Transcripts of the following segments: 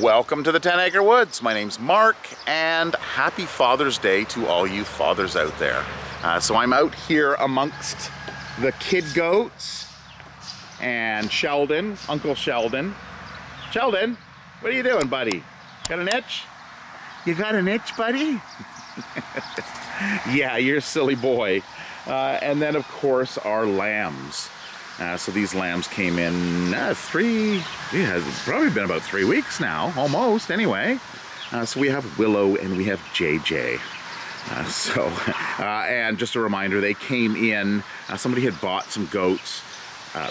Welcome to the 10 Acre Woods. My name's Mark, and happy Father's Day to all you fathers out there. So I'm out here amongst the kid goats and Sheldon, Uncle Sheldon. Sheldon, what are you doing, buddy? Got an itch? You got an itch, buddy? Yeah, you're a silly boy. And then, of course, our lambs. So these lambs came in it's probably been about 3 weeks now, almost, anyway. So we have Willow and we have JJ. And just a reminder, they came in, somebody had bought some goats,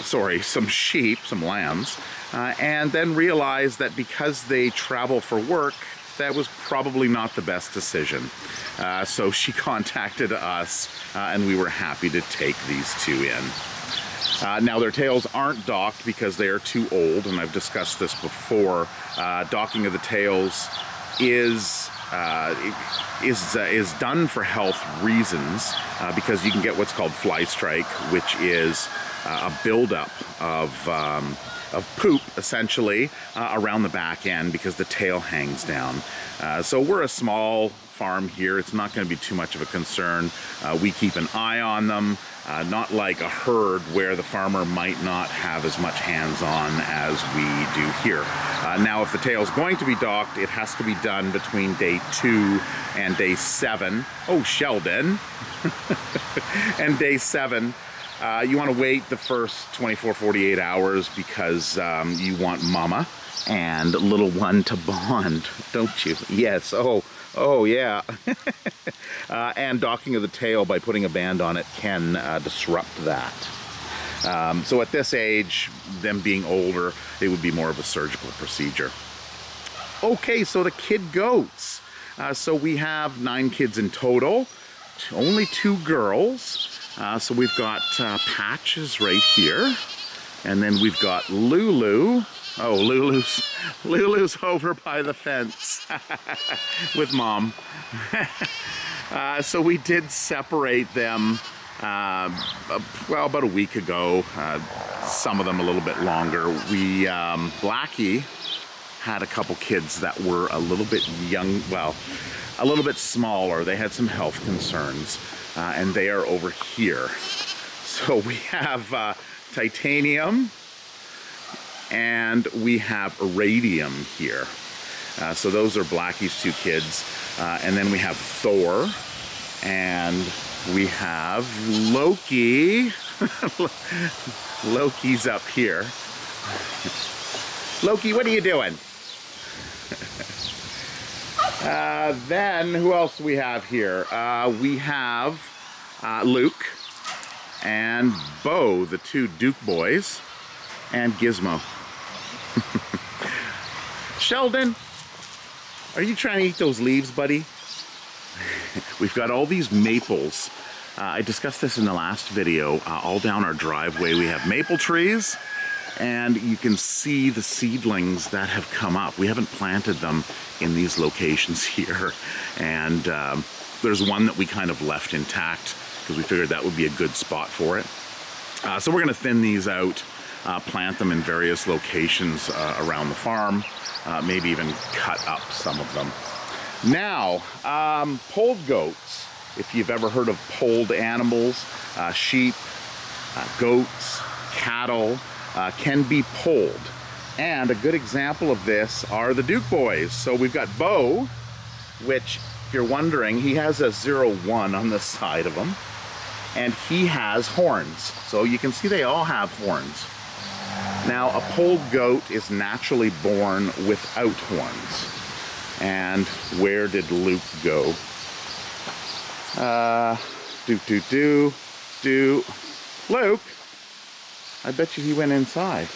some sheep, some lambs, and then realized that because they travel for work, that was probably not the best decision. So she contacted us, and we were happy to take these two in. Now their tails aren't docked because they are too old, and I've discussed this before. Docking of the tails is done for health reasons because you can get what's called fly strike, which is a buildup of poop essentially around the back end because the tail hangs down. So we're a small farm here. It's not going to be too much of a concern. We keep an eye on them. Not like a herd where the farmer might not have as much hands-on as we do here. Now, if the tail's going to be docked, it has to be done between day 2 and day 7. Oh, Sheldon. And day 7. You want to wait the first 24, 48 hours because you want mama and little one to bond, don't you? Yes. Oh yeah. And docking of the tail by putting a band on it can disrupt that. So at this age, them being older, it would be more of a surgical procedure. Okay, so the kid goats. So we have 9 kids in total, only 2 girls. So we've got Patches right here, and then we've got Lulu. Oh, Lulu's over by the fence with mom. So we did separate them, about a week ago. Some of them a little bit longer. Blackie had a couple kids that were a little bit young, a little bit smaller. They had some health concerns, and they are over here. So we have Titanium, and we have Iridium here. So those are Blackie's 2 kids. And then we have Thor, and we have Loki. Loki's up here. Loki, what are you doing? Then, who else do we have here? We have Luke and Bo, the 2 Duke boys, and Gizmo. Sheldon, are you trying to eat those leaves, buddy? We've got all these maples. I discussed this in the last video. All down our driveway we have maple trees, and you can see the seedlings that have come up. We haven't planted them in these locations here, and there's one that we kind of left intact because we figured that would be a good spot for it. So we're going to thin these out, plant them in various locations around the farm, maybe even cut up some of them. Now, polled goats. If you've ever heard of polled animals, sheep, goats, cattle, can be polled. And a good example of this are the Duke boys. So we've got Bo, which, if you're wondering, he has a 0-1 on the side of him. And he has horns. So you can see they all have horns. Now, a polled goat is naturally born without horns. And where did Luke go? Luke? I bet you he went inside.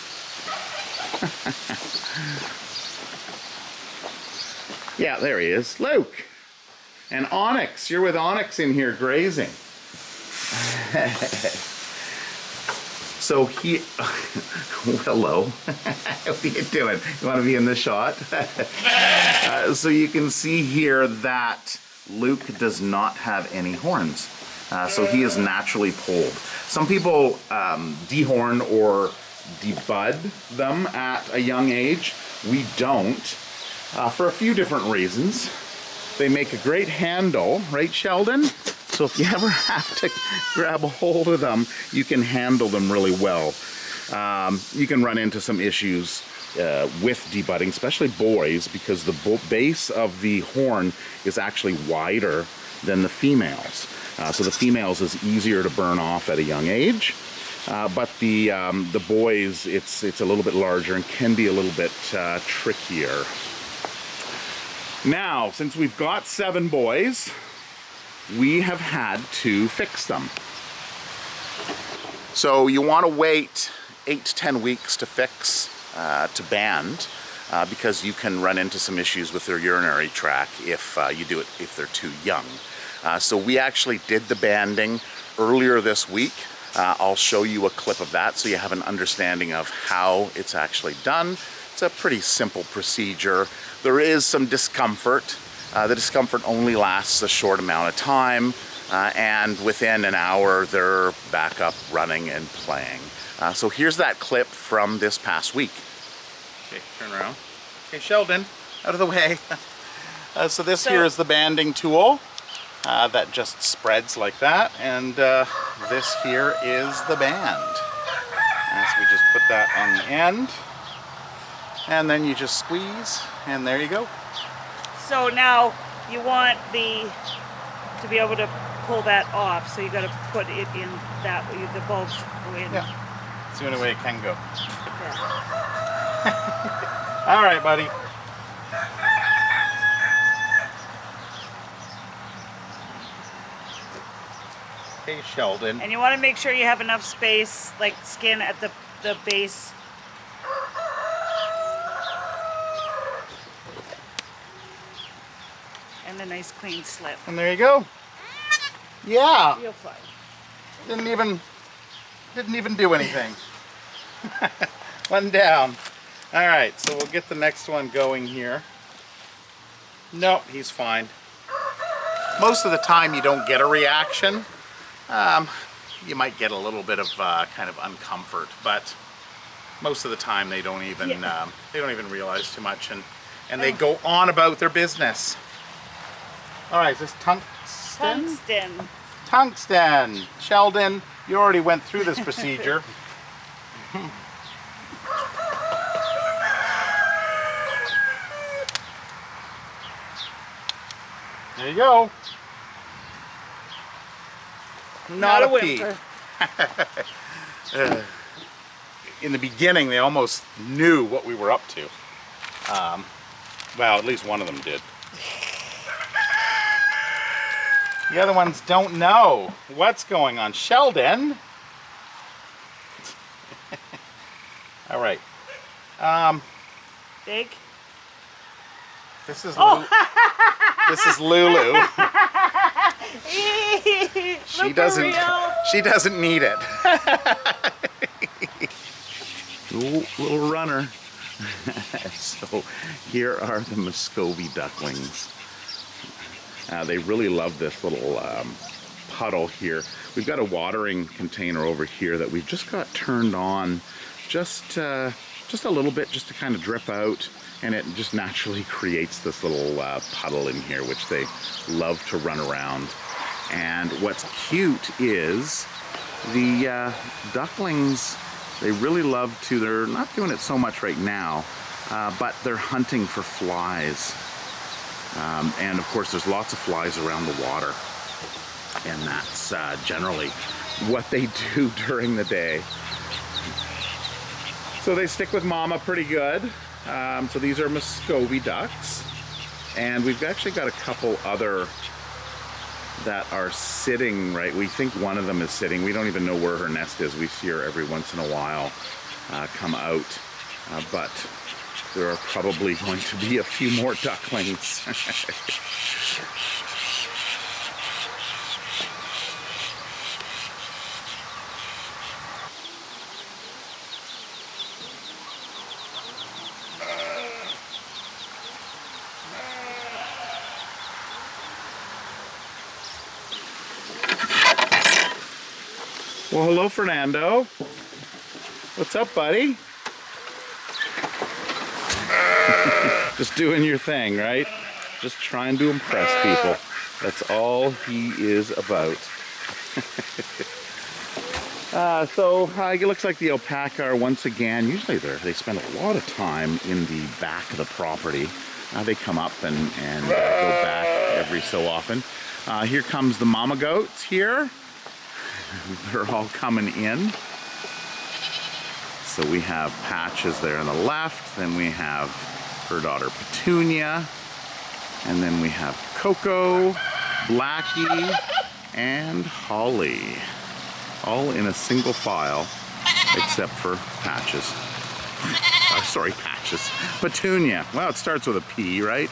Yeah, there he is. Luke! And Onyx. You're with Onyx in here grazing. So hello. What are you doing? You want to be in this shot? So you can see here that Luke does not have any horns. So he is naturally polled. Some people dehorn or debud them at a young age. We don't. for a few different reasons. They make a great handle, right, Sheldon? So if you ever have to grab a hold of them, you can handle them really well. You can run into some issues with debudding, especially boys, because the base of the horn is actually wider than the females. So the females is easier to burn off at a young age. But the boys, it's a little bit larger and can be a little bit trickier. Now, since we've got 7 boys, we have had to fix them. So you want to wait 8 to 10 weeks to fix, to band, because you can run into some issues with their urinary tract if you do it if they're too young. So we actually did the banding earlier this week. I'll show you a clip of that so you have an understanding of how it's actually done. It's a pretty simple procedure. There is some discomfort. The discomfort only lasts a short amount of time, and within an hour they're back up running and playing. So here's that clip from this past week. Okay, turn around. Okay, Sheldon, out of the way. So this here is the banding tool that just spreads like that, and this here is the band. And so we just put that on the end, and then you just squeeze, and there you go. So now you want to be able to pull that off, so you got to put it in that way, the bulbs go in. Yeah, it's the only way it can go. Yeah. All right, buddy. Hey, Sheldon. And you want to make sure you have enough space, like skin at the base. And a nice clean slip. And there you go. Yeah. You'll fly. Didn't even do anything. One down. All right, so we'll get the next one going here. Nope, he's fine. Most of the time you don't get a reaction. You might get a little bit of kind of uncomfort, but most of the time they don't even realize too much, and they go on about their business. All right, is this tungsten? Tungsten. Tungsten. Sheldon, you already went through this procedure. There you go. Not a pee. In the beginning, they almost knew what we were up to. Well, at least one of them did. The other ones don't know what's going on. Sheldon. All right. Big. This is this is Lulu. She doesn't need it. little runner. So here are the Muscovy Ducklings. They really love this little puddle here. We've got a watering container over here that we've just got turned on just a little bit, just to kind of drip out, and it just naturally creates this little puddle in here, which they love to run around. And what's cute is the ducklings, they really love to, they're not doing it so much right now, but they're hunting for flies. And of course there's lots of flies around the water, and that's generally what they do during the day. So they stick with mama pretty good. So these are Muscovy ducks, and we've actually got a couple other that are sitting, right? We think one of them is sitting. We don't even know where her nest is. We see her every once in a while come out, but there are probably going to be a few more ducklings. Well, hello, Fernando. What's up, buddy? Just doing your thing, right? Just trying to impress people. That's all he is about. So it looks like the alpaca are once again, usually they spend a lot of time in the back of the property. They come up and go back every so often. Here comes the mama goats here. They're all coming in. So we have Patches there on the left, then we have her daughter Petunia, and then we have Coco, Blackie, and Holly. All in a single file, except for Patches. Sorry, Patches. Petunia. Well, it starts with a P, right?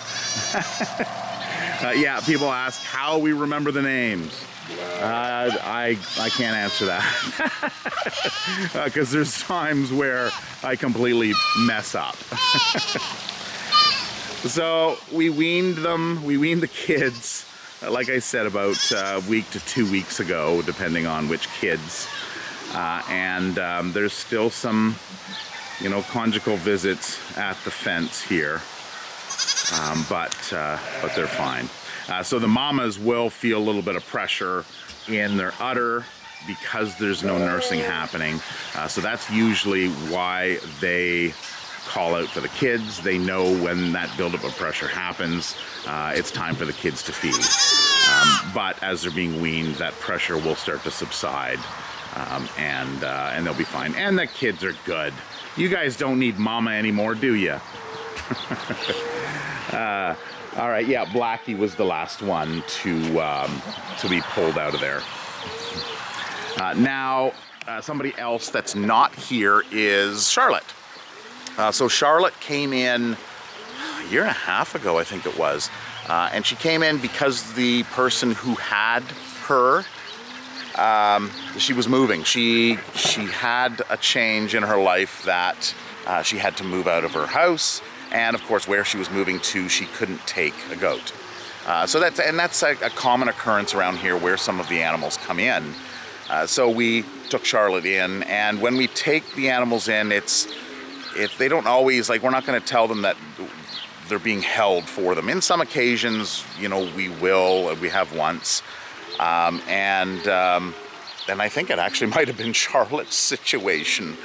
Yeah, people ask how we remember the names. I can't answer that. Because there's times where I completely mess up. So we weaned the kids, like I said, about a week to 2 weeks ago, depending on which kids. And there's still some, conjugal visits at the fence here. But they're fine. So the mamas will feel a little bit of pressure in their udder because there's no nursing happening. So that's usually why they call out for the kids. They know when that buildup of pressure happens, it's time for the kids to feed. But as they're being weaned, that pressure will start to subside, and they'll be fine. And the kids are good. You guys don't need mama anymore, do you? All right, yeah, Blackie was the last one to be pulled out of there. Now, somebody else that's not here is Charlotte. So Charlotte came in a year and a half ago, I think it was, and she came in because the person who had her, she was moving. She had a change in her life that she had to move out of her house, and of course where she was moving to, she couldn't take a goat. So that's a common occurrence around here where some of the animals come in. So we took Charlotte in, and when we take the animals in, they don't always, we're not going to tell them that they're being held for them. In some occasions, we will, we have once. And I think it actually might have been Charlotte's situation.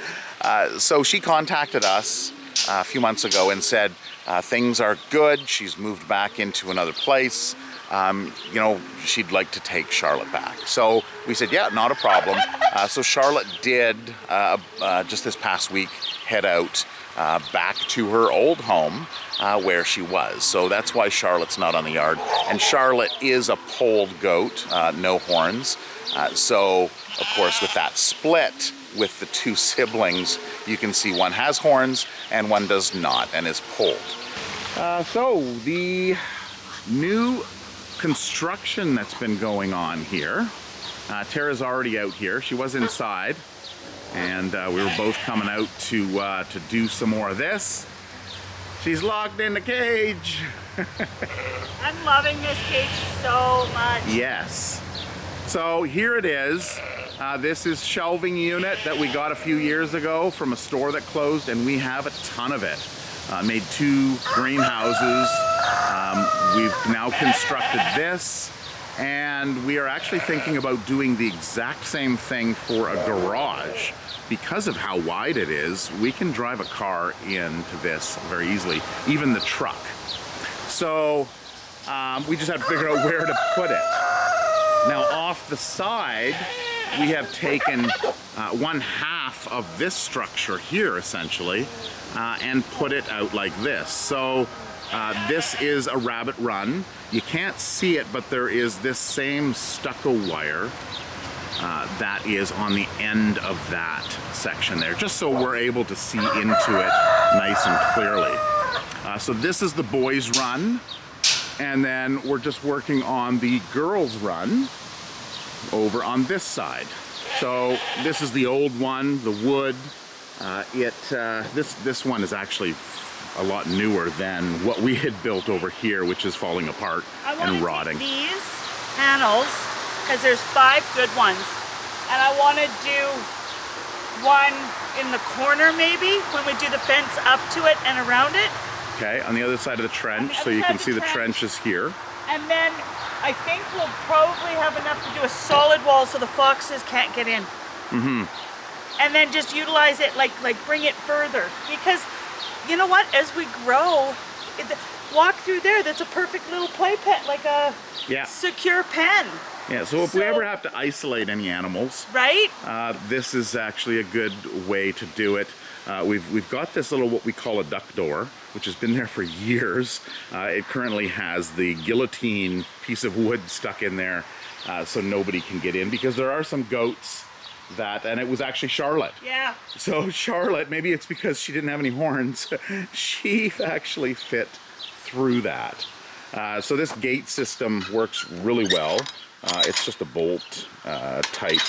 So she contacted us a few months ago and said, things are good. She's moved back into another place. She'd like to take Charlotte back. So we said, yeah, not a problem. So Charlotte did, just this past week, head out back to her old home where she was. So that's why Charlotte's not on the yard. And Charlotte is a polled goat, no horns. So, of course, with that split with the two siblings, you can see one has horns and one does not and is polled. So the new construction that's been going on here, Tara's already out here. She was inside, and we were both coming out to do some more of this. She's locked in the cage. I'm loving this cage so much. Yes. So here it is. This is shelving unit that we got a few years ago from a store that closed, and we have a ton of it. Made 2 greenhouses. We've now constructed this, and we are actually thinking about doing the exact same thing for a garage. Because of how wide it is, we can drive a car into this very easily, even the truck. So we just have to figure out where to put it. Now off the side, we have taken 1/2 of this structure here, essentially, and put it out like this. So this is a rabbit run. You can't see it, but there is this same stucco wire that is on the end of that section there, just so we're able to see into it nice and clearly. So this is the boys' run, and then we're just working on the girls' run over on this side. So this is the old one, the wood. This one is actually a lot newer than what we had built over here, which is falling apart and rotting. These panels, because there's 5 good ones, and I want to do one in the corner maybe when we do the fence up to it and around it. Okay, on the other side of the trench, so you can see the trenches here. And then I think we'll probably have enough to do a solid wall so the foxes can't get in. Mm-hmm. And then just utilize it, like bring it further. Because, you know what, as we grow, walk through there, that's a perfect little play pen, like a secure pen. Yeah, so if we ever have to isolate any animals, right? This is actually a good way to do it. We've got this little, what we call a duck door, which has been there for years. It currently has the guillotine piece of wood stuck in there, so nobody can get in, because there are some goats that, and it was actually Charlotte. Yeah. So Charlotte, maybe it's because she didn't have any horns, she actually fit through that. So this gate system works really well. It's just a bolt type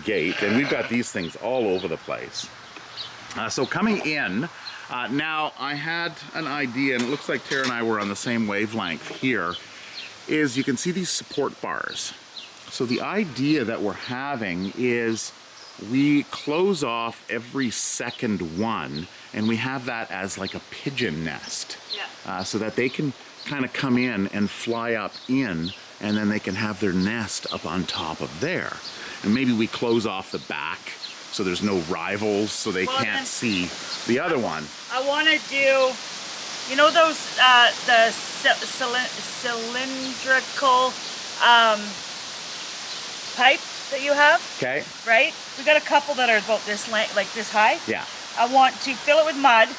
gate, and we've got these things all over the place. So coming in, now I had an idea, and it looks like Tara and I were on the same wavelength here, is you can see these support bars. So the idea that we're having is we close off every second one, and we have that as like a pigeon nest. Yeah. So that they can kind of come in and fly up in, and then they can have their nest up on top of there. And maybe we close off the back so there's no rivals, so they can't see the other one. I want to do, you know those, the cylindrical pipe that you have? Okay. Right? We got a couple that are about this length, like this high. Yeah. I want to fill it with mud,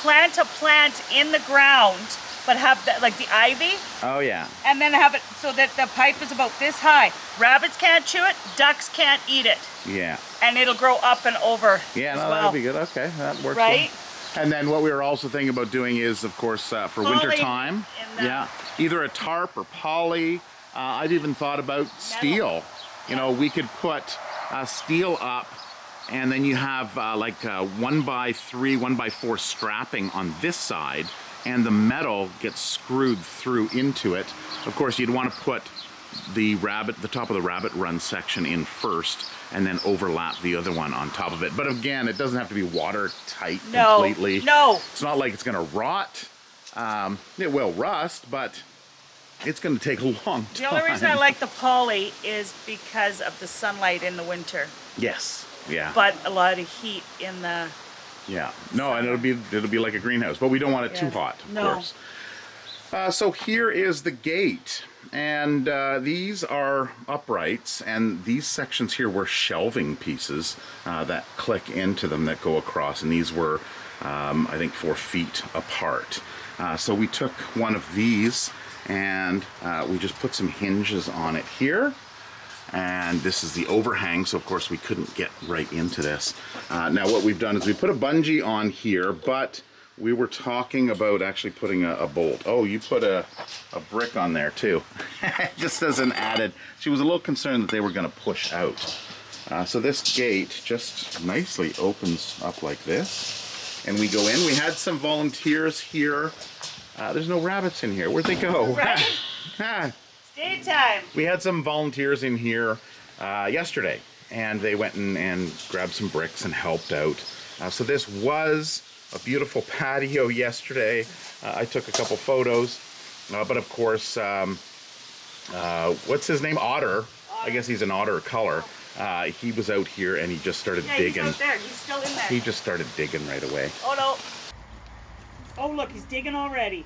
plant a plant in the ground, but have that, like the ivy. Oh yeah. And then have it so that the pipe is about this high. Rabbits can't chew it, ducks can't eat it. Yeah. And it'll grow up and over. Yeah, as no, well. that'd be good. Okay, that works. Right? Well. And then what we were also thinking about doing is, of course, for winter time, either a tarp or poly. I've even thought about steel. You know, we could put steel up, and then you have like 1x3, 1x4 strapping on this side, and the metal gets screwed through into it. Of course, you'd want to put the top of the rabbit run section in first, and then overlap the other one on top of it. But again, it doesn't have to be watertight completely. No. It's not like it's going to rot. It will rust, but it's going to take a long time. The only reason I like the poly is because of the sunlight in the winter. Yes. Yeah. But a lot of heat in the... Yeah. No, and it'll be like a greenhouse, but we don't want it too hot, of course. So here is the gate, and these are uprights, and these sections here were shelving pieces that click into them that go across, and these were, I think, 4 feet apart. So we took one of these, and we just put some hinges on it here. And this is the overhang, so of course we couldn't get right into this. Now what we've done is we put a bungee on here, but we were talking about actually putting a bolt. Oh, you put a brick on there too. Just as an added. She was a little concerned that they were going to push out. So this gate just nicely opens up like this. And we go in. We had some volunteers here. There's no rabbits in here. Where'd they go? Right. Daytime. We had some volunteers in here yesterday, and they went and grabbed some bricks and helped out. So this was a beautiful patio yesterday. I took a couple photos, but of course, what's his name? Otter. I guess he's an otter color. He was out here and he just started digging. He's out there. He's still in there. He just started digging right away. Oh no. Oh look, he's digging already.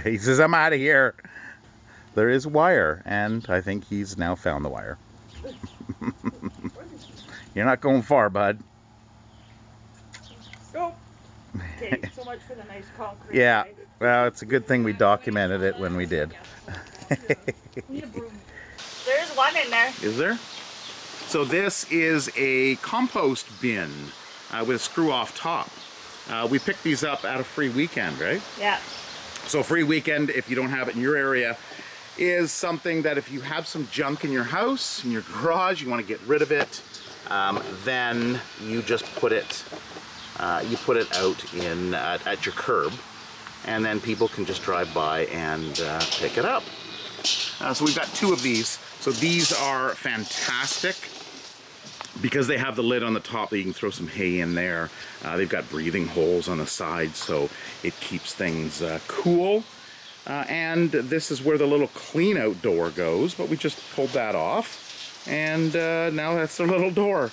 He says, I'm out of here. There is wire, and I think he's now found the wire. You're not going far, bud. Go. Okay, so much for the nice concrete. Yeah, well, it's a good thing we documented it when we did. There's one in there. Is there? So this is a compost bin with a screw-off top. We picked these up at a free weekend, right? Yeah. So free weekend, if you don't have it in your area, is something that if you have some junk in your house, in your garage, you want to get rid of it, then you just put it out in at your curb, and then people can just drive by and pick it up. So we've got 2 of these. So these are fantastic. because they have the lid on the top that you can throw some hay in there. They've got breathing holes on the side, so it keeps things cool. And this is where the little clean out door goes, but we just pulled that off, and now that's their little door.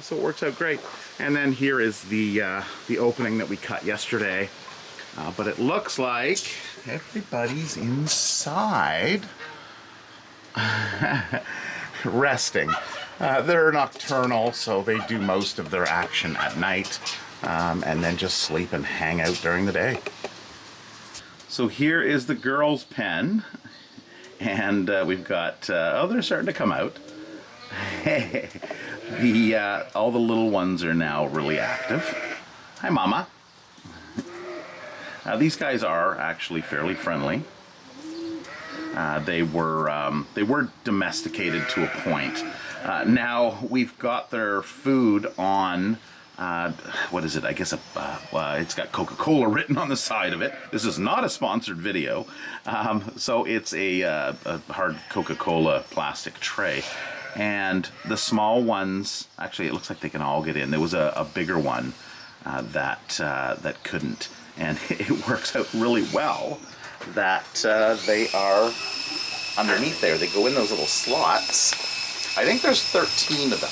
So it works out great. And then here is the opening that we cut yesterday. But it looks like everybody's inside resting. They're nocturnal, so they do most of their action at night, and then just sleep and hang out during the day. So here is the girls' pen, and we've got, oh, they're starting to come out. All the little ones are now really active. Hi, Mama. These guys are actually fairly friendly. They were domesticated to a point. Now we've got their food on, what is it? I guess it's got Coca-Cola written on the side of it. This is not a sponsored video. So it's a hard Coca-Cola plastic tray. And the small ones, actually it looks like they can all get in. There was a bigger one that couldn't. And it works out really well that they are underneath there. They go in those little slots. I think there's 13 of them.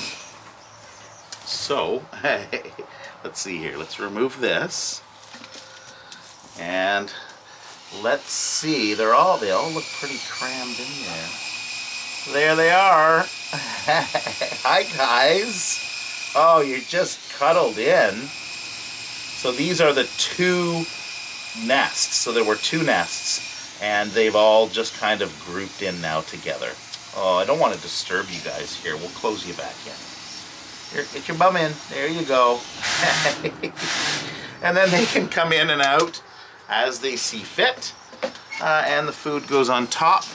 So, hey, let's see here. Let's remove this. And let's see. They all look pretty crammed in there. There they are. Hi, guys. Oh, you're just cuddled in. So these are the 2 nests. So there were 2 nests, and they've all just kind of grouped in now together. Oh, I don't want to disturb you guys here. We'll close you back in. Here, get your bum in. There you go. And then they can come in and out as they see fit. And the food goes on top.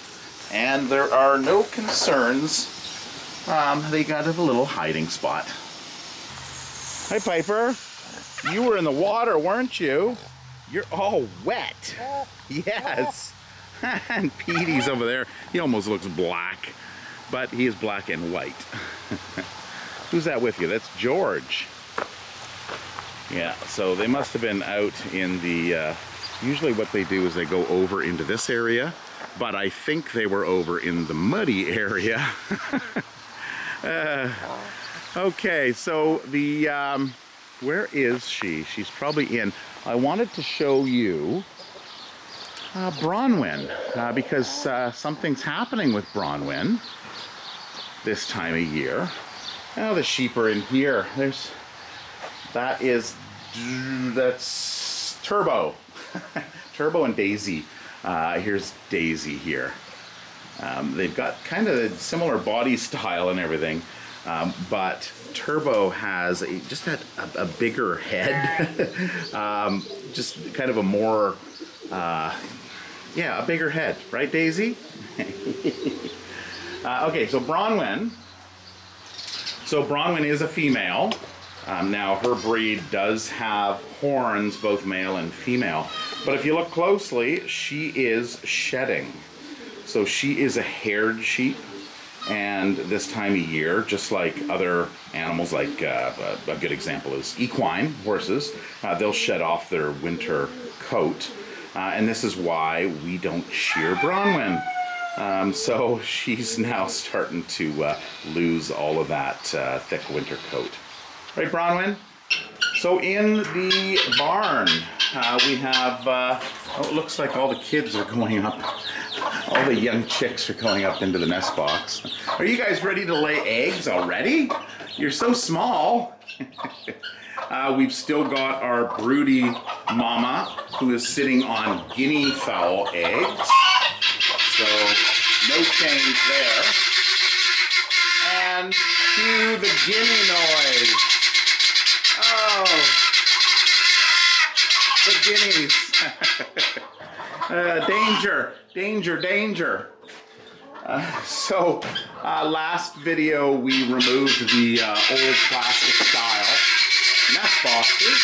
And there are no concerns. They got a little hiding spot. Hi, Piper. You were in the water, weren't you? You're all wet. Yes. And Petey's over there. He almost looks black, but he is black and white. Who's that with you? That's George. Yeah, so they must have been out in the, usually what they do is they go over into this area, but I think they were over in the muddy area. Okay, so the, where is she? She's probably in. I wanted to show you Bronwyn, because something's happening with Bronwyn this time of year. Now the sheep are in here. That's Turbo. Turbo and Daisy. Here's Daisy here. They've got kind of a similar body style and everything, but Turbo has just a bigger head. Just kind of a more, yeah, a bigger head, right, Daisy? Okay, so Bronwyn. So Bronwyn is a female. Now her breed does have horns, both male and female. But if you look closely, she is shedding. So she is a haired sheep. And this time of year, just like other animals, like a good example is equine horses, they'll shed off their winter coat. And this is why we don't shear Bronwyn. So she's now starting to lose all of that thick winter coat. Right, Bronwyn? So in the barn, we have, oh, it looks like all the kids are going up. All the young chicks are going up into the nest box. Are you guys ready to lay eggs already? You're so small. We've still got our broody mama, who is sitting on Guinea fowl eggs. So no change there. And cue the Guinea noise. Oh, the guineas. Danger, danger, danger. So last video we removed the old plastic style nest boxes.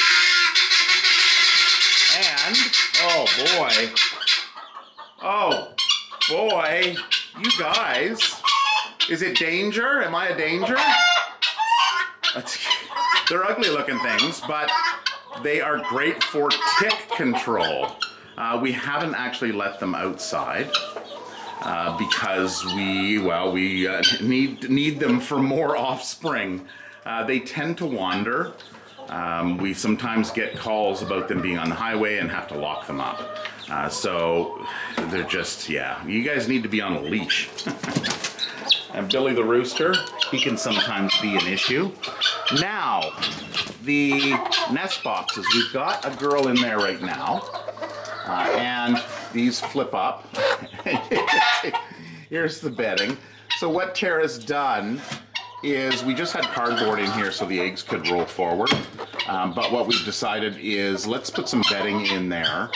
And, oh boy, you guys, is it danger? Am I a danger? They're ugly looking things, but they are great for tick control. We haven't actually let them outside because we need them for more offspring. They tend to wander. We sometimes get calls about them being on the highway and have to lock them up. So they're just, yeah, you guys need to be on a leash. And Billy the Rooster, he can sometimes be an issue. Now, the nest boxes. We've got a girl in there right now. And these flip up. Here's the bedding. So what Tara's done is we just had cardboard in here so the eggs could roll forward. But what we've decided is let's put some bedding in there.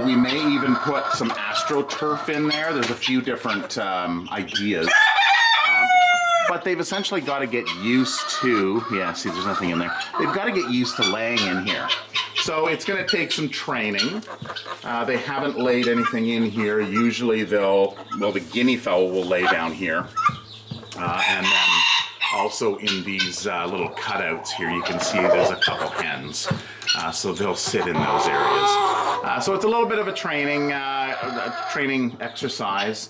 We may even put some AstroTurf in there. There's a few different ideas. But they've essentially got to get used to, yeah, see there's nothing in there. They've got to get used to laying in here. So it's going to take some training. They haven't laid anything in here. Usually the Guinea fowl will lay down here. And then also in these little cutouts here, you can see there's a couple hens. So they'll sit in those areas. So it's a little bit of a training exercise.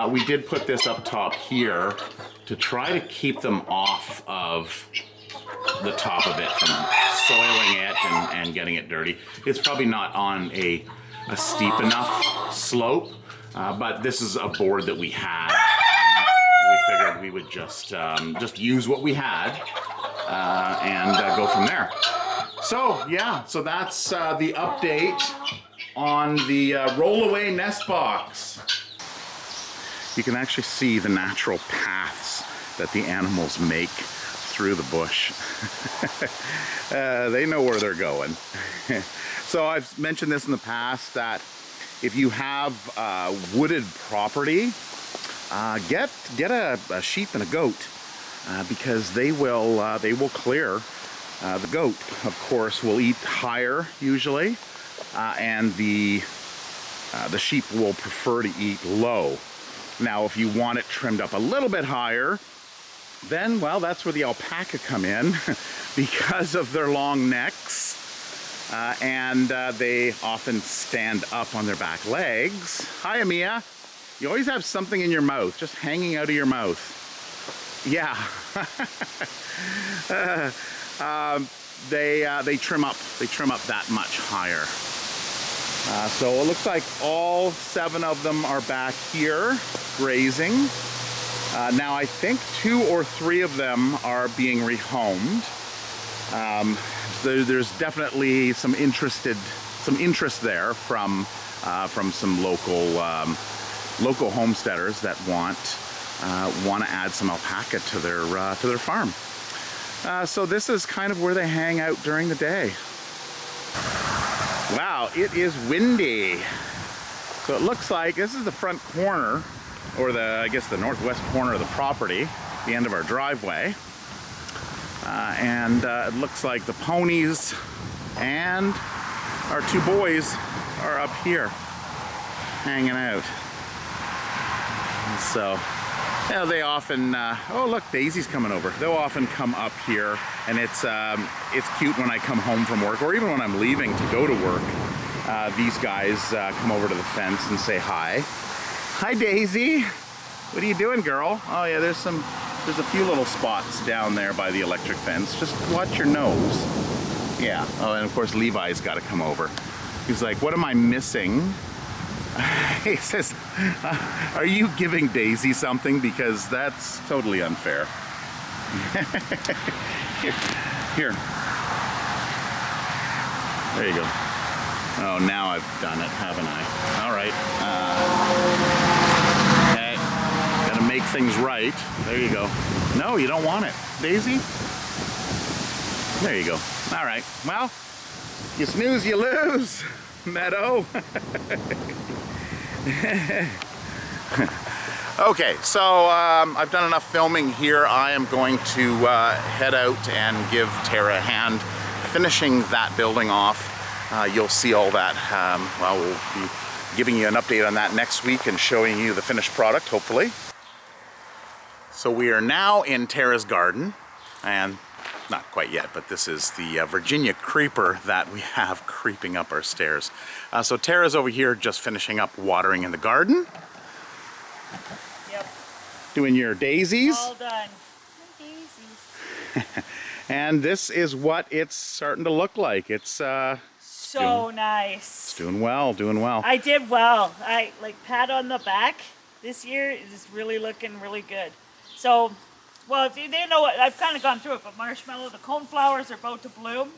We did put this up top here to try to keep them off of the top of it from soiling it and getting it dirty. It's probably not on a steep enough slope, but this is a board that we had. We figured we would just use what we had and go from there. So yeah, so that's the update on the roll-away nest box. You can actually see the natural paths that the animals make through the bush. They know where they're going. So I've mentioned this in the past that if you have wooded property, get a sheep and a goat because they will clear. The goat, of course, will eat higher usually, and the sheep will prefer to eat low. Now, if you want it trimmed up a little bit higher, then, well, that's where the alpaca come in because of their long necks, and they often stand up on their back legs. Hi, Amia. You always have something in your mouth, just hanging out of your mouth. Yeah. They trim up that much higher. So it looks like all 7 of them are back here grazing. Now I think 2 or 3 of them are being rehomed. There's definitely some interest there from some local homesteaders that want to add some alpaca to their farm. So this is kind of where they hang out during the day. Wow, it is windy. So it looks like this is the front corner, or I guess the northwest corner of the property, the end of our driveway. And it looks like the ponies and our 2 boys are up here hanging out. So, you know, they often, oh look, Daisy's coming over. They'll often come up here, and it's cute when I come home from work, or even when I'm leaving to go to work. These guys come over to the fence and say hi. Hi, Daisy. What are you doing, girl? Oh yeah, there's a few little spots down there by the electric fence. Just watch your nose. Yeah. Oh, and of course Levi's got to come over. He's like, what am I missing? He says, are you giving Daisy something? Because that's totally unfair. Here. There you go. Oh, now I've done it, haven't I? All right. Okay. Gotta make things right. There you go. No, you don't want it. Daisy? There you go. All right. Well, you snooze, you lose, Meadow. Okay, so I've done enough filming here. I am going to head out and give Tara a hand finishing that building off. You'll see all that. Well, we'll be giving you an update on that next week and showing you the finished product, hopefully. So we are now in Tara's garden, and not quite yet, but this is the Virginia creeper that we have creeping up our stairs. So Tara's over here just finishing up watering in the garden. Yep. Doing your daisies. All done. My daisies. And this is what it's starting to look like. It's so nice. It's doing well, doing well. I did well. I pat on the back. This year is really looking really good. So, well, if you didn't know what, I've kind of gone through it, but marshmallow, the coneflowers are about to bloom.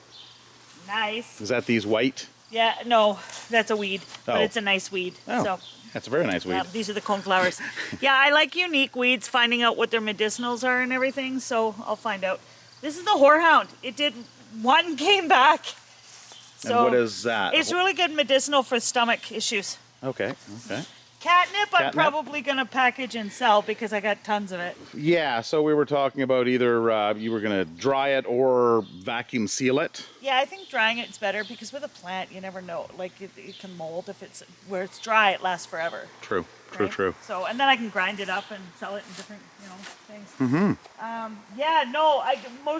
Nice. Is that these white? Yeah, no, that's a weed, Oh. but it's a nice weed. Oh, So, that's a very nice weed. these are the coneflowers. Yeah, I like unique weeds, finding out what their medicinals are and everything, so I'll find out. This is the horehound. It did, one came back. So and what is that? It's really good medicinal for stomach issues. Okay, okay. Catnip, I'm Catnip? probably going to package and sell because I got tons of it. Yeah, so we were talking about either you were going to dry it or vacuum seal it. Yeah, I think drying it's better because with a plant, you never know. Like, it can mold. If it's where it's dry, it lasts forever. True, true, Right? true. So, and then I can grind it up and sell it in different, things. Mm-hmm. Yeah, no,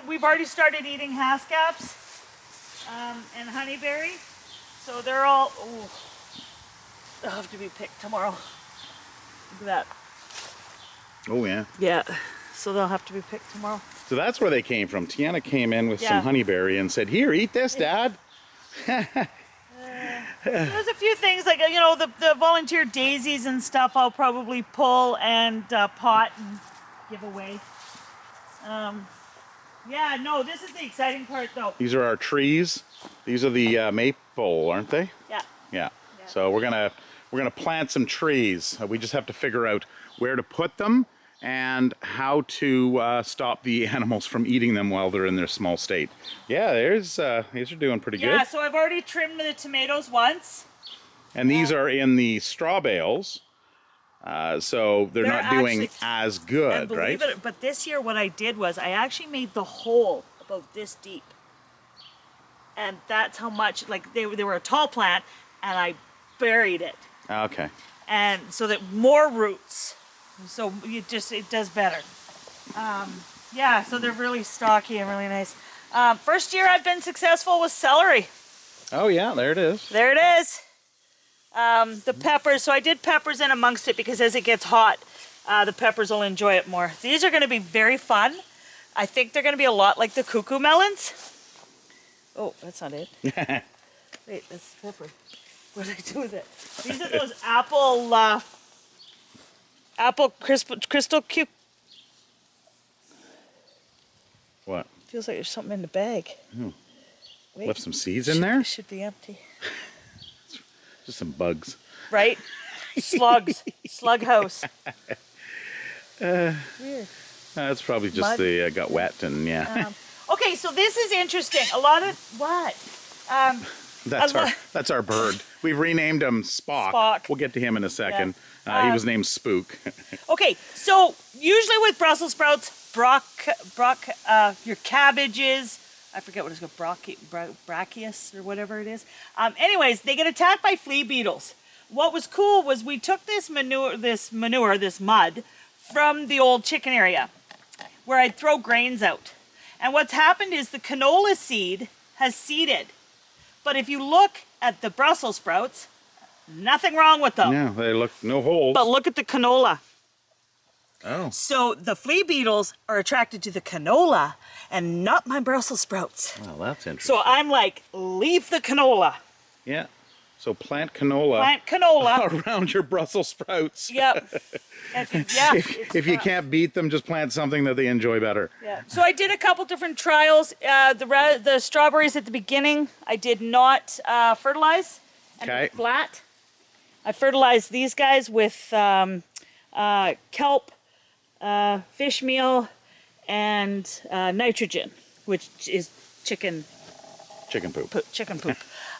we've already started eating haskaps and honeyberry. So they're all, they'll have to be picked tomorrow. Look at that. Oh, yeah. Yeah, so they'll have to be picked tomorrow. So that's where they came from. Tiana came in with Yeah. some honeyberry and said, here, eat this, Dad. There's a few things like, the volunteer daisies and stuff I'll probably pull and pot and give away. Yeah, no, this is the exciting part though. These are our trees. These are the maple, aren't they? Yeah. Yeah. So we're gonna plant some trees. We just have to figure out where to put them and how to stop the animals from eating them while they're in their small state. Yeah, these are doing pretty good. Yeah, so I've already trimmed the tomatoes once. And these are in the straw bales, so they're not doing actually- as And good, believe right? it, but this year what I did was I actually made the hole about this deep. And that's how much, they were a tall plant, and I buried it. Okay. And so that more roots. So it does better. Yeah, so they're really stocky and really nice. First year I've been successful with celery. Oh yeah, there it is. There it is. The peppers, so I did peppers in amongst it because as it gets hot, the peppers will enjoy it more. These are going to be very fun. I think they're going to be a lot like the cuckoo melons. Oh, that's not it. Wait, that's the pepper. What did I do with it? These are those apple crystal cube. What? Feels like there's something in the bag. Wait, Left some seeds in there? It should be empty. Just some bugs. Right? Slugs. Slug house. Weird. That's probably just Mud. they got wet and yeah. Okay, so this is interesting. A lot of what? That's our bird. We've renamed him Spock. Spock. We'll get to him in a second. Yeah. He was named Spook. Okay, so usually with Brussels sprouts, your cabbages, I forget what it's called, brachius or whatever it is. Anyways, they get attacked by flea beetles. What was cool was we took this mud from the old chicken area where I'd throw grains out. And what's happened is the canola seed has seeded. But if you look at the Brussels sprouts, nothing wrong with them. Yeah, they look no holes. But look at the canola. Oh. So the flea beetles are attracted to the canola and not my Brussels sprouts. Well, that's interesting. So I'm like, leave the canola. Yeah. So plant canola. Plant canola. Around your Brussels sprouts. Yep. If you can't beat them, just plant something that they enjoy better. Yeah. So I did a couple different trials. The strawberries at the beginning, I did not fertilize. And Okay. flat. I fertilized these guys with kelp, fish meal, and nitrogen, which is chicken Chicken poop. poop.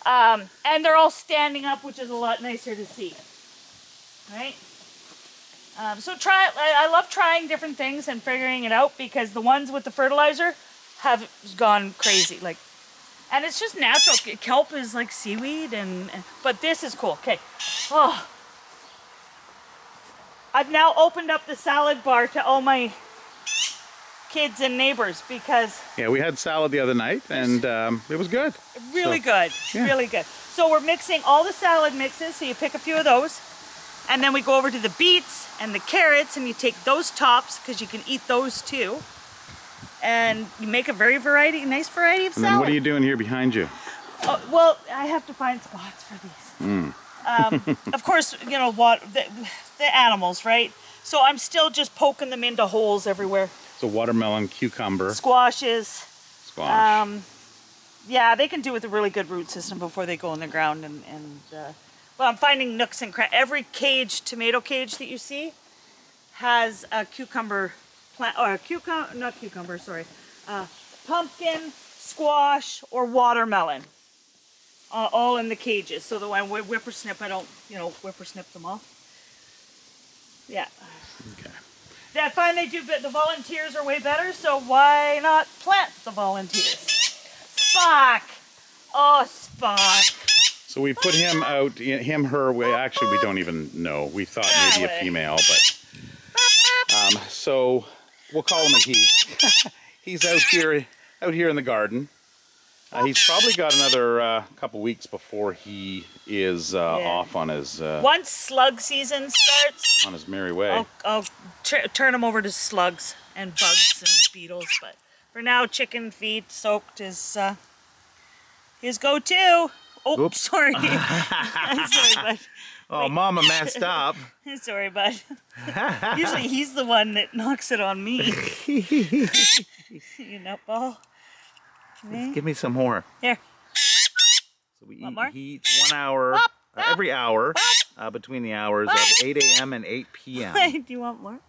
And they're all standing up, which is a lot nicer to see. Right? So I love trying different things and figuring it out because the ones with the fertilizer have gone crazy. And it's just natural. Kelp is like seaweed, but this is cool. Okay. Oh. I've now opened up the salad bar to all my kids and neighbors because Yeah, we had salad the other night, and it was good. Really So, good, yeah. really good. So we're mixing all the salad mixes, so you pick a few of those, and then we go over to the beets and the carrots, and you take those tops, because you can eat those too, and you make a nice variety of And then salad. what are you doing here behind you? Oh, well, I have to find spots for these. Of course, you know what, the animals, right? So I'm still just poking them into holes everywhere. So watermelon, cucumber, Squashes. squash. Yeah, they can do with a really good root system before they go in the ground. Well, I'm finding nooks and crannies. Every tomato cage that you see has a cucumber plant, or pumpkin, squash, or watermelon. All in the cages. So that when we whippersnip, I don't, whippersnip them off. Yeah. Okay. I find the volunteers are way better, so why not plant the volunteers? Spock! Oh, Spock. So we put him out, her, actually we don't even know. We thought maybe a female, but, so we'll call him a he. He's out here in the garden. He's probably got another couple weeks before he is off on his... Once slug season starts... on his merry way. I'll turn him over to slugs and bugs and beetles, but for now, chicken feed soaked is his go-to. Oh, Oops. sorry. I'm sorry, bud. Oh, Mama messed up. Sorry, bud. Usually he's the one that knocks it on me. You nutball. Give me some more. Here. So he eats 1 hour, every hour, between the hours of 8 a.m. and 8 p.m. Do you want more?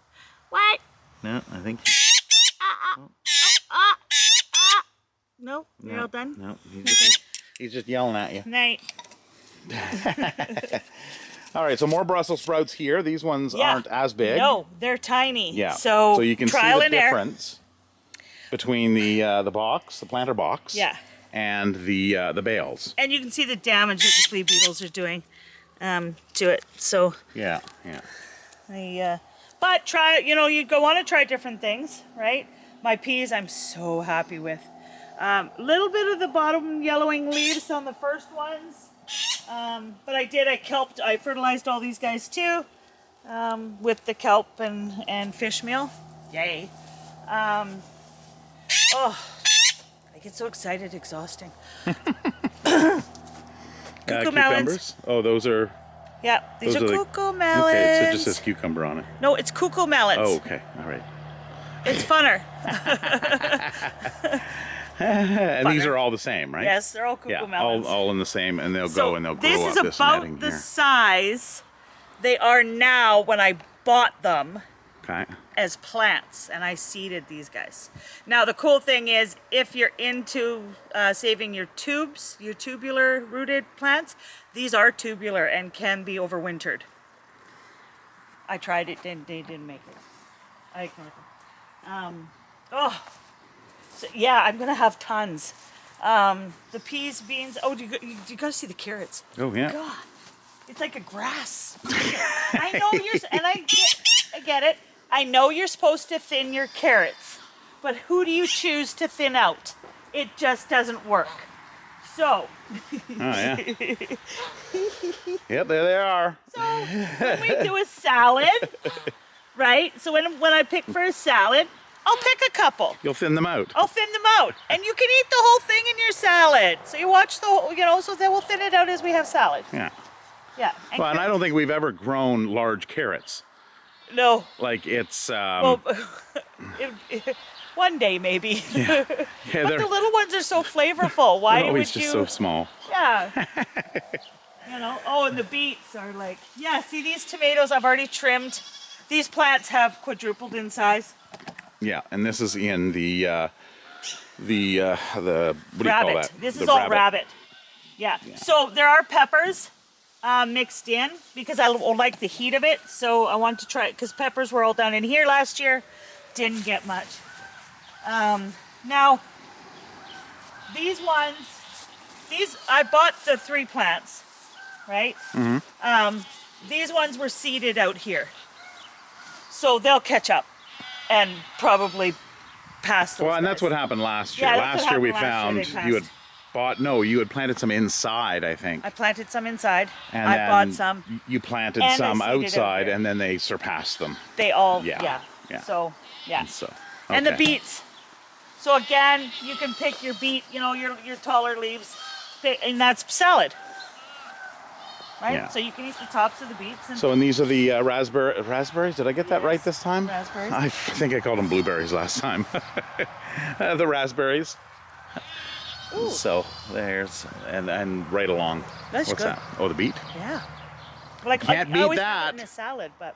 What? No, I think... No, you're all done? No, he's just yelling at you. Night. All right, so more Brussels sprouts here. These ones aren't as big. No, they're tiny. Yeah. So you can see the difference between the box, the planter box, and the bales. And you can see the damage that the flea beetles are doing to it. So yeah. But try, you want to try different things, right? My peas, I'm so happy with. Little bit of the bottom yellowing leaves on the first ones, but I fertilized all these guys too, with the kelp and fish meal. Yay. I get so excited, exhausting. Cuckoo melons. Oh, those are... Yeah, these are cuckoo melons. Okay, so it just says cucumber on it. No, it's cuckoo melons. Oh, okay, all right. It's funner. And these are all the same, right? Yes, they're all cuckoo melons. all in the same, and they'll go and they'll grow up this netting here. This is about the size they are now when I bought them as plants, and I seeded these guys. Now, the cool thing is, if you're into saving your tubes, your tubular rooted plants, these are tubular and can be overwintered. I tried it, they didn't make it. I ignored them. So, yeah, I'm gonna have tons. The peas, beans. Oh, you gotta see the carrots. Oh yeah. God, it's like a grass. I know I get it. I know you're supposed to thin your carrots, but who do you choose to thin out? It just doesn't work. So. Oh yeah. Yep, there they are. So when we do a salad, right? So when I pick for a salad, I'll pick a couple. You'll thin them out. I'll thin them out. And you can eat the whole thing in your salad. So you watch the whole, so then we'll thin it out as we have salad. Yeah. Yeah. And I don't think we've ever grown large carrots. No. Like it's... one day maybe. Yeah. But the little ones are so flavorful. Why would you... always just so small. Yeah. And the beets are like... Yeah, see these tomatoes I've already trimmed. These plants have quadrupled in size. Yeah, and this is in the what do you call that? This is all rabbit. Yeah. So there are peppers mixed in because I like the heat of it. So I want to try it because peppers were all down in here last year. Didn't get much. Now, these ones, I bought the 3 plants, right? Mm-hmm. These ones were seeded out here. So they'll catch up and probably past those Well, and guys. that's what happened last year. Yeah, that's last what year we happened last year, found they you had you had planted some inside, I think. I planted some inside. And I then bought some. You planted And I some seeded outside, out and then they surpassed them. They all, Yeah. So, yeah. And And the beets. So again, you can pick your beet, you know, your taller leaves, and that's salad. Right? Yeah. So you can eat the tops of the beets. And So, and these are the raspberries? Did I get that right this time? Raspberries. I think I called them blueberries last time. The raspberries. Ooh. So there's, and right along. That's What's good. that? Oh, the beet? Yeah. Like, Can't I beat always that. put it in a salad, but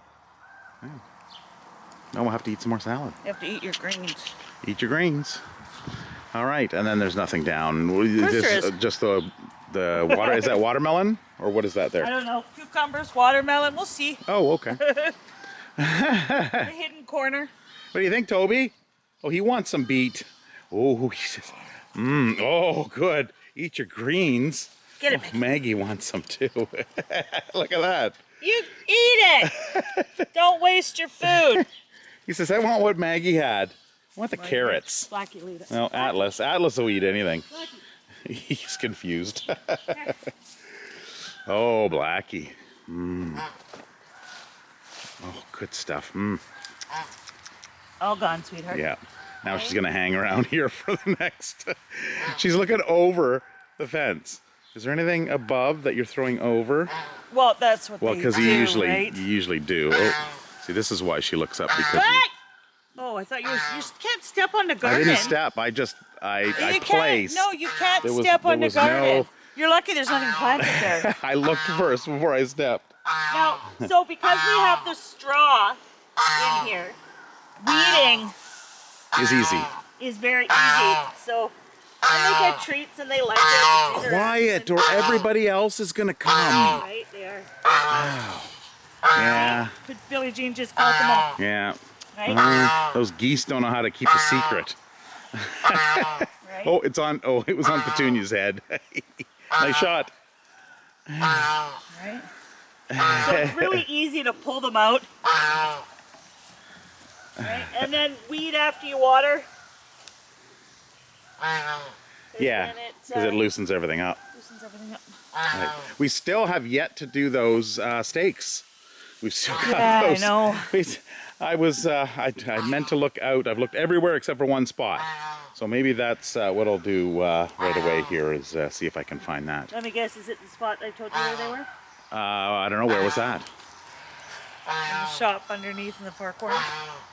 No, we'll have to eat some more salad. you have to eat your greens. Eat your greens. All right, and then there's nothing down. course This, there is. just the water. Is that watermelon or what is that I there? don't know. Cucumbers, watermelon, we'll see. Oh, okay. The hidden corner. What do you think, Toby? Oh, he wants some beet. Oh, he says, oh, good. Eat your greens. Get it, Oh, Maggie wants some too. Look at that. You eat it. Don't waste your food. He says, I want what Maggie had. I want the carrots. Blackie will eat it. No, Atlas. Atlas will eat anything. Blackie. He's confused. Oh, Blackie. Oh, good stuff. All gone, sweetheart. Yeah. Now she's going to hang around here for the next. She's looking over the fence. Is there anything above that you're throwing over? Well, that's what Well, they because do, you right? usually do. Oh, see, this is why she looks up because Oh, I thought you can't step on the I garden. didn't step. I You placed. can't. No, you can't There was- step there on the was garden. no- You're lucky there's nothing planted there. I looked first before I stepped. Now, so because we have the straw in here, weeding It's easy. is very easy. So when they get treats and they like it, it's either Quiet, or everybody else is gonna come. right, they are. Yeah, Billie Jean just caught them all. yeah. Right? Those geese don't know how to keep a secret. Right? Oh, it's on. Oh, it was on Petunia's head. Nice shot. Right? So it's really easy to pull them out. Right? And then weed after you water. Yeah, because it loosens everything up. loosens everything up. Right. We still have yet to do those steaks. We've still got Yeah, those. I know. I meant to look out. I've looked everywhere except for one spot. So maybe that's what I'll do right away here is see if I can find that. Let me guess, is it the spot I told you where they were? I don't know, where was that? In the shop underneath in the far corner.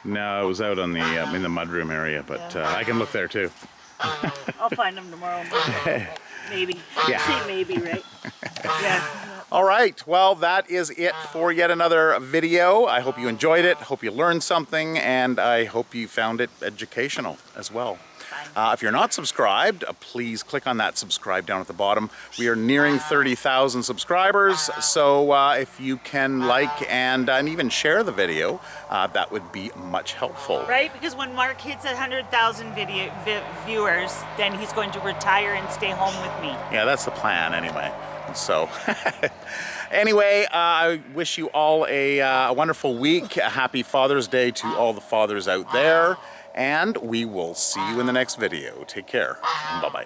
No, it was out on the in the mudroom area, but I can look there too. I'll find them tomorrow. Maybe. Yeah. Say maybe, right? Yeah. All right, well, that is it for yet another video. I hope you enjoyed it, hope you learned something, and I hope you found it educational as well. If you're not subscribed, please click on that subscribe down at the bottom. We are nearing 30,000 subscribers, so if you can like and even share the video, that would be much helpful. Right? Because when Mark hits 100,000 viewers, then he's going to retire and stay home with me. Yeah, that's the plan anyway. So, anyway, I wish you all a wonderful week. A happy Father's Day to all the fathers out there. And we will see you in the next video. Take care. Bye-bye.